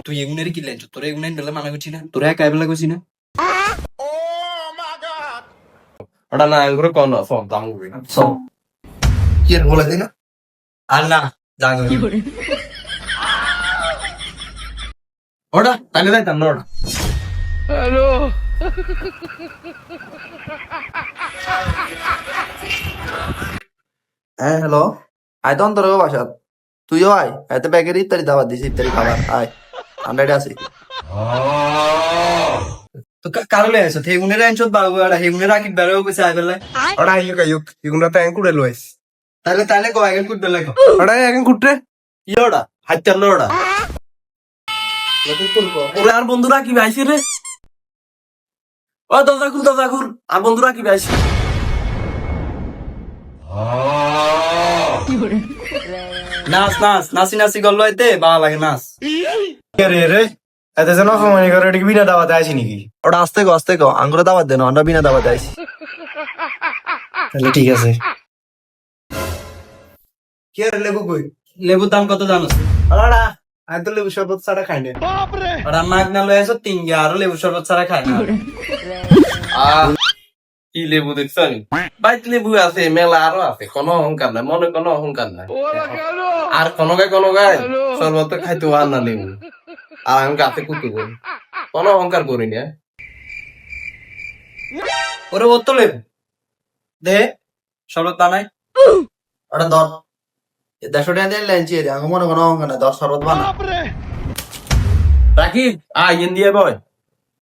তুই এগুনের কি লেঞ্চ তোরা এগুনের ডেলে মানা করছি না তোরা একা বেলা করছি না ওটা না করে কোন ফোন দাম হবে না সব কি আর বলে দিন আর না জানো ওটা তাহলে যাইতাম না ওটা হ্যাঁ হ্যালো আয় তো অন্তর বাসাত তুইও আয় এতে প্যাকেট ইত্যাদি দাবার দিস ইত্যাদি খাবার আয় আন্ডাইডে আছে তো কারলে আছো হেগুনের আনছত বাবু আর হেগুনের রাখি বেরো কইছে আই বেলা ওটা আইও কাইও এগুলা তো কুড়ে লইস তাহলে তাহলে কো আগে কুট বেলা কো ওটা এখন কুটরে ইয়োডা হাইতার লোডা ওরে আর বন্ধুরা কি ভাইছে রে ও দরজা খুল আর বন্ধুরা কি ভাইছে নাচ নাচ নাচি নাচি গল্ল আইতে ভালো লাগে নাচ রে রে এত যেন সময় করে এটা কি বিনা দাওয়াতে আইছি নাকি ওটা আস্তে কো আঙ্গুরে দাবার দেন আমরা বিনা দাবার আইছি তাহলে ঠিক আছে কি আর লেবু কই লেবুর দাম কত জানো ওটা আমি তো লেবু শরবত ছাড়া খাই না ওরা মাগ না লয়ে আসো তিন গিয়া আরো লেবু শরবত ছাড়া খায় না কি লেবু দেখছো বাইত লেবু আছে মেলা আরো আছে কোনো অহংকার নাই মনে কোনো অহংকার নাই আর কোনো গায় শরবত খাইতে আর না লেবু আর আমি গাছে কুতু করি কোনো অহংকার করি না ওরে ও তো লেবু দে শরবত বানাই ওটা দর 150 টাকা দিয়ে লেঞ্চি রে আঙ্গু মনে কোনো অঙ্গ না 10 শরবত বানা রাখি ইয়েন দিয়ে বয়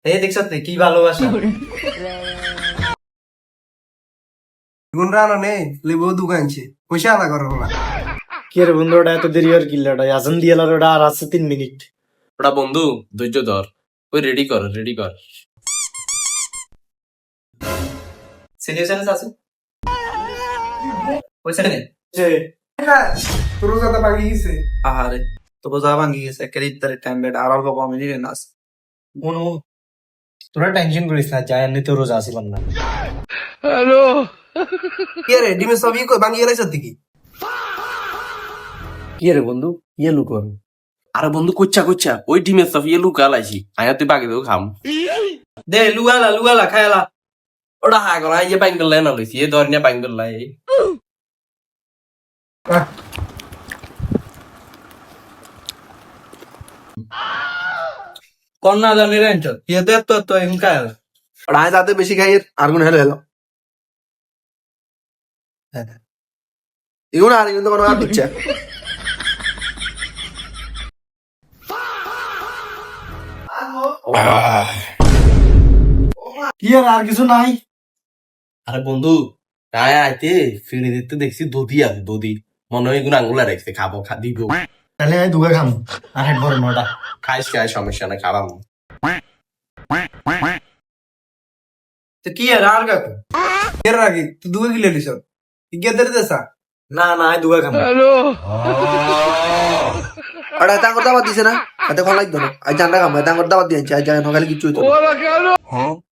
এই দেখছ কি ভালোবাসা গুণ রানো নেই লেবু দোকানছে পয়সা আলা করো না কি রে বন্ধু ওটা এত দেরি আর কিল্লা ওটা আজান দিয়ে ওটা আর আছে 3 মিনিট ওটা বন্ধু ধৈর্য ধর ওই রেডি কর সিনিয়র চ্যানেল আছে পয়সা নেই তোর জাতা ভাঙি গেছে আরে তো বোঝা ভাঙি গেছে একের ইত্যাদি টাইম বেড আর অল্প কমে নিলে নাস মনো তোরা টেনশন করিস না যাই এমনি তো রোজা আসিলাম না কি রে ডিমে সবই কই ভাঙি গেছে কি কি রে বন্ধু ইয়ে লুকর আরে বন্ধু কোচ্চা ওই ডিমের সব ইয়ে লুকা লাইছি আয়া তুই বাকি দেও খাম দে লুগালা খায়ালা ওটা হা করা ইয়ে বাইঙ্গল লাই না লইছি এ ধরনিয়া বাইঙ্গল লাই কন্যা জানি রেঞ্চ ইয়েতে তো এখন খায়ালা রায় যাতে বেশি খাই আর গুণ হেলো এগুলো আর কিন্তু কোনো আর দিচ্ছে কি আর কিছু নাই আরে বন্ধু আয়া আইতে ফিরে দিতে দেখছি দধি আছে দধি মনে হয় এগুলো আঙ্গুলা রাখছে খাবো দিব তাহলে আমি দুগে খাম আর হেড ভরে নটা খাইস সমস্যা নাই খাবাম তো কি আর কাকু এর আগে তুই দুগে গিলে লিস ইগে দরে দেসা না আমি দুগে খাম আরে তাঙ্গর দাবাত দিছে না এত ভালো লাগতো না আজ জানটা কাম তাঙ্গর দাবাত দিয়েছে আজ জানো খালি কিছু হইতো না